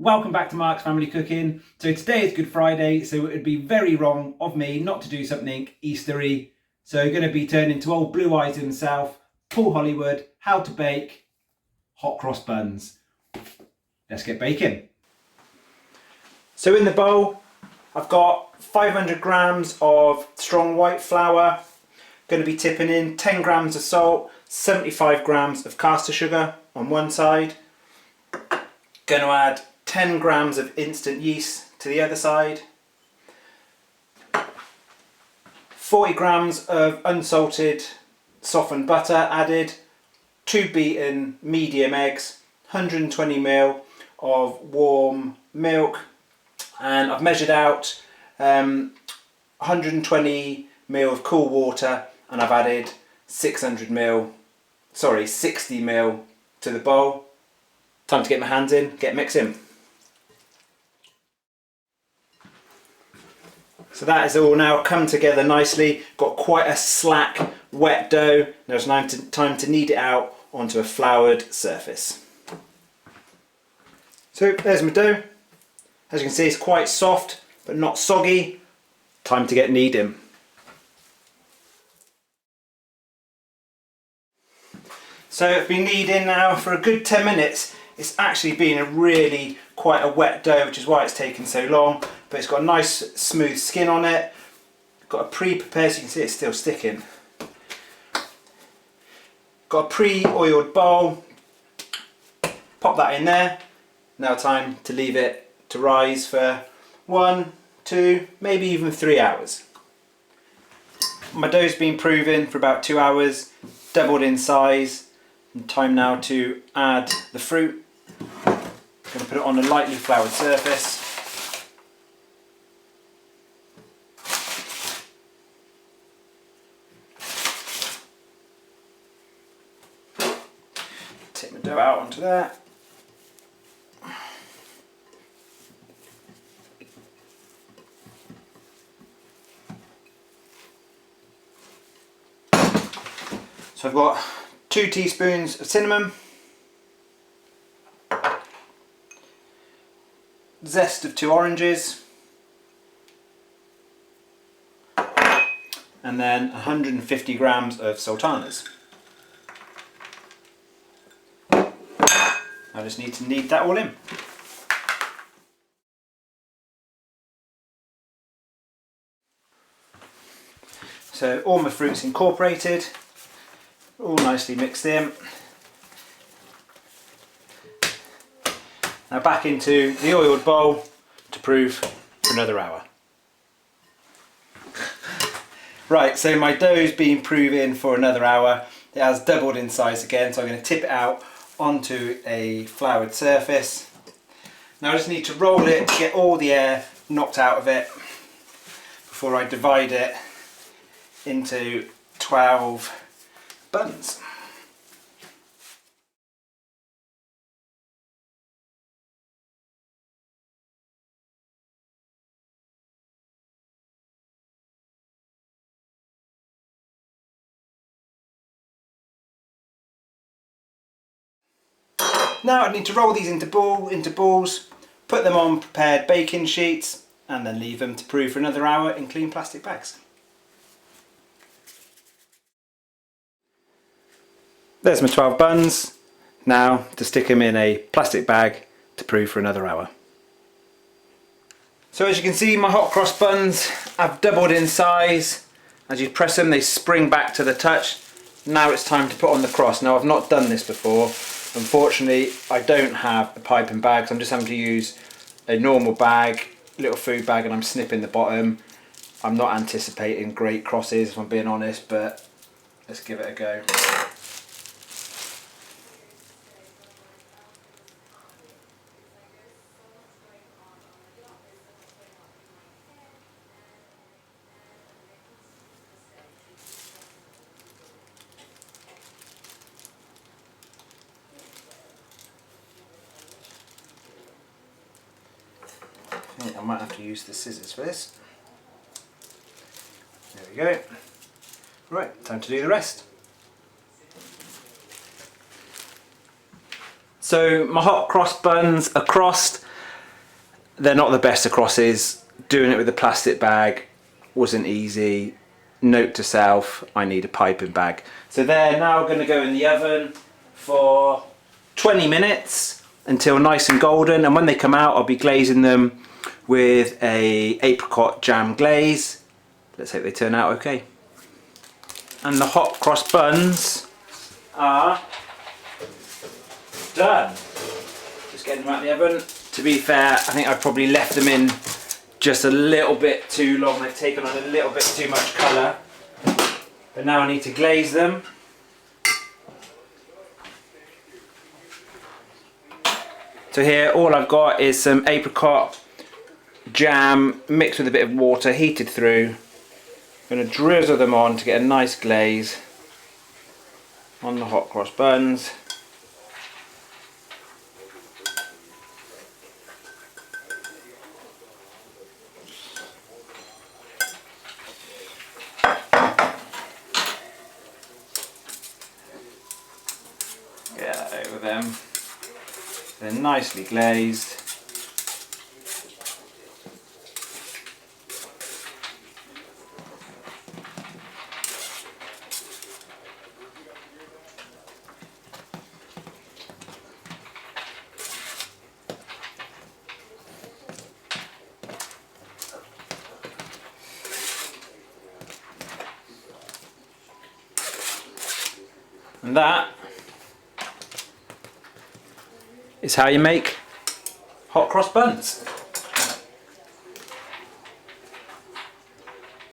Welcome back to Mark's Family Cooking. So today is Good Friday, so it would be very wrong of me not to do something Eastery. So we're going to be turning to old Blue Eyes himself, Paul Hollywood, how to bake hot cross buns. Let's get baking. So in the bowl, I've got 500 grams of strong white flour. Going to be tipping in 10 grams of salt, 75 grams of caster sugar on one side. Going to add 10 grams of instant yeast to the other side. 40 grams of unsalted softened butter added. 2 beaten medium eggs, 120 ml of warm milk, and I've measured out 120 ml of cool water, and I've added 60 ml to the bowl. Time to get my hands in, get mixing. So that is all now come together nicely. Got quite a slack, wet dough. Now it's time to knead it out onto a floured surface. So there's my dough. As you can see, it's quite soft but not soggy. Time to get kneading. So I've been kneading now for a good 10 minutes. It's actually been quite a wet dough, which is why it's taken so long, but it's got a nice smooth skin on it. Got a pre-prepared, so you can see it's still sticking. Got a pre-oiled bowl. Pop that in there. Now time to leave it to rise for 1, 2, maybe even 3 hours. My dough's been proving for about 2 hours, doubled in size, and time now to add the fruit. I'm going to put it on a lightly floured surface. Take my dough out onto that. So I've got 2 teaspoons of cinnamon, zest of 2 oranges, and then 150 grams of sultanas. I just need to knead that all in. So all my fruit's incorporated, all nicely mixed in. Now back into the oiled bowl to proof for another hour. Right, so my dough's been proving for another hour. It has doubled in size again, so I'm going to tip it out onto a floured surface. Now I just need to roll it to get all the air knocked out of it before I divide it into 12 buns. Now I need to roll these into balls, put them on prepared baking sheets, and then leave them to prove for another hour in clean plastic bags. There's my 12 buns. Now to stick them in a plastic bag to prove for another hour. So as you can see, my hot cross buns have doubled in size. As you press them, they spring back to the touch. Now it's time to put on the cross. Now I've not done this before. Unfortunately, I don't have a piping bag, so I'm just having to use a normal bag, little food bag, and I'm snipping the bottom. I'm not anticipating great crosses, if I'm being honest, but let's give it a go. I might have to use the scissors for this. There we go. Right, time to do the rest. So my hot cross buns are crossed. they're not the best of crosses. Doing it with a plastic bag wasn't easy. Note to self, I need a piping bag. So they're now going to go in the oven for 20 minutes until nice and golden, and when they come out I'll be glazing them with a apricot jam glaze. Let's hope they turn out okay. And the hot cross buns are done. Just getting them out of the oven. To be fair, I think I've probably left them in just a little bit too long. They've taken on a little bit too much colour. But now I need to glaze them. So here all I've got is some apricot jam mixed with a bit of water, heated through. I'm going to drizzle them on to get a nice glaze on the hot cross buns. Get that over them. They're nicely glazed. And that is how you make hot cross buns.